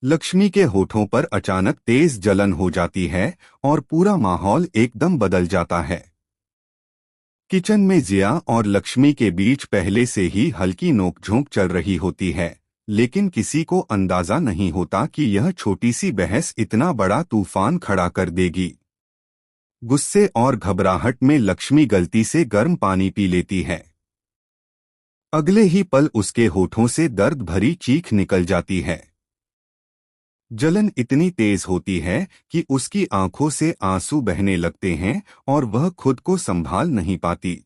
लक्ष्मी के होठों पर अचानक तेज जलन हो जाती है और पूरा माहौल एकदम बदल जाता है। किचन में जिया और लक्ष्मी के बीच पहले से ही हल्की नोकझोंक चल रही होती है, लेकिन किसी को अंदाजा नहीं होता कि यह छोटी सी बहस इतना बड़ा तूफान खड़ा कर देगी। गुस्से और घबराहट में लक्ष्मी गलती से गर्म पानी पी लेती है। अगले ही पल उसके होठों से दर्द भरी चीख निकल जाती है। जलन इतनी तेज होती है कि उसकी आंखों से आंसू बहने लगते हैं और वह खुद को संभाल नहीं पाती।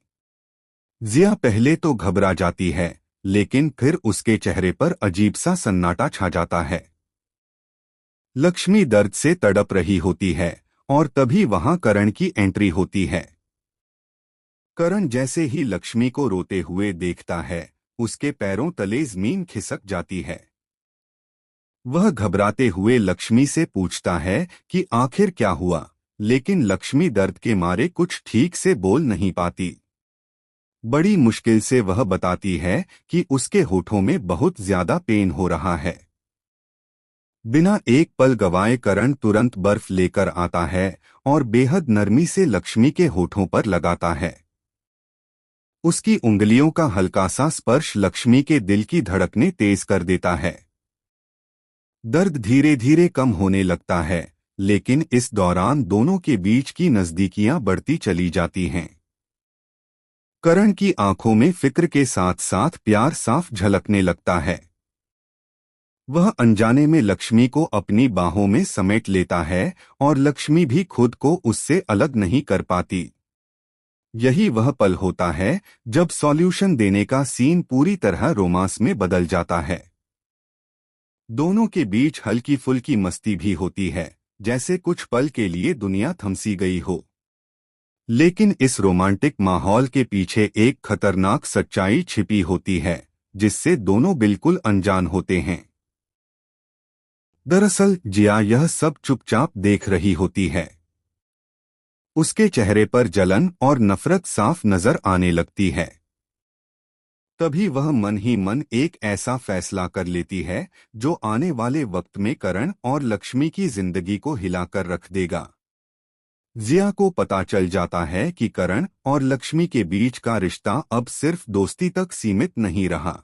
जिया पहले तो घबरा जाती है, लेकिन फिर उसके चेहरे पर अजीब सा सन्नाटा छा जाता है। लक्ष्मी दर्द से तड़प रही होती है और तभी वहां करण की एंट्री होती है। करण जैसे ही लक्ष्मी को रोते हुए देखता है, उसके पैरों तले जमीन खिसक जाती है। वह घबराते हुए लक्ष्मी से पूछता है कि आखिर क्या हुआ, लेकिन लक्ष्मी दर्द के मारे कुछ ठीक से बोल नहीं पाती। बड़ी मुश्किल से वह बताती है कि उसके होठों में बहुत ज्यादा पेन हो रहा है। बिना एक पल गवाए करण तुरंत बर्फ लेकर आता है और बेहद नरमी से लक्ष्मी के होठों पर लगाता है। उसकी उंगलियों का हल्का सा स्पर्श लक्ष्मी के दिल की धड़कनें तेज कर देता है। दर्द धीरे धीरे कम होने लगता है, लेकिन इस दौरान दोनों के बीच की नजदीकियां बढ़ती चली जाती हैं। करण की आंखों में फिक्र के साथ साथ प्यार साफ झलकने लगता है। वह अनजाने में लक्ष्मी को अपनी बाहों में समेट लेता है और लक्ष्मी भी खुद को उससे अलग नहीं कर पाती। यही वह पल होता है जब सॉल्यूशन देने का सीन पूरी तरह रोमांस में बदल जाता है। दोनों के बीच हल्की फुल्की मस्ती भी होती है, जैसे कुछ पल के लिए दुनिया थमसी गई हो। लेकिन इस रोमांटिक माहौल के पीछे एक खतरनाक सच्चाई छिपी होती है, जिससे दोनों बिल्कुल अनजान होते हैं। दरअसल जिया यह सब चुपचाप देख रही होती है। उसके चेहरे पर जलन और नफरत साफ नजर आने लगती है। तभी वह मन ही मन एक ऐसा फैसला कर लेती है जो आने वाले वक्त में करण और लक्ष्मी की जिंदगी को हिलाकर रख देगा। जिया को पता चल जाता है कि करण और लक्ष्मी के बीच का रिश्ता अब सिर्फ दोस्ती तक सीमित नहीं रहा।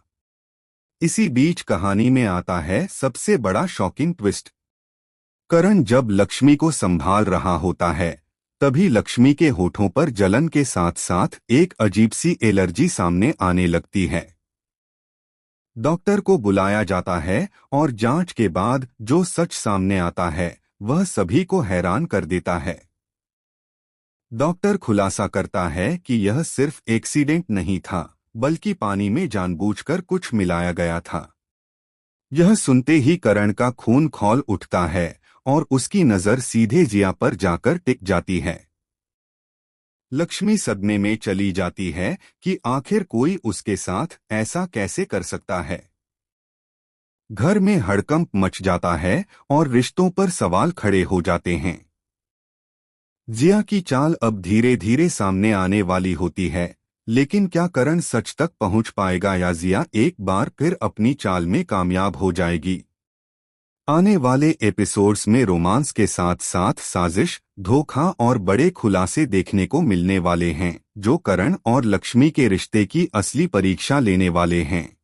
इसी बीच कहानी में आता है सबसे बड़ा शॉकिंग ट्विस्ट। करण जब लक्ष्मी को संभाल रहा होता है, तभी लक्ष्मी के होठों पर जलन के साथ साथ एक अजीब सी एलर्जी सामने आने लगती है। डॉक्टर को बुलाया जाता है और जांच के बाद जो सच सामने आता है वह सभी को हैरान कर देता है। डॉक्टर खुलासा करता है कि यह सिर्फ एक्सीडेंट नहीं था, बल्कि पानी में जानबूझकर कुछ मिलाया गया था। यह सुनते ही करण का खून खौल उठता है और उसकी नजर सीधे जिया पर जाकर टिक जाती है। लक्ष्मी सदमे में चली जाती है कि आखिर कोई उसके साथ ऐसा कैसे कर सकता है। घर में हड़कंप मच जाता है और रिश्तों पर सवाल खड़े हो जाते हैं। जिया की चाल अब धीरे धीरे सामने आने वाली होती है, लेकिन क्या करण सच तक पहुंच पाएगा या जिया एक बार फिर अपनी चाल में कामयाब हो जाएगी। आने वाले एपिसोड्स में रोमांस के साथ साथ साजिश, धोखा और बड़े खुलासे देखने को मिलने वाले हैं, जो करण और लक्ष्मी के रिश्ते की असली परीक्षा लेने वाले हैं।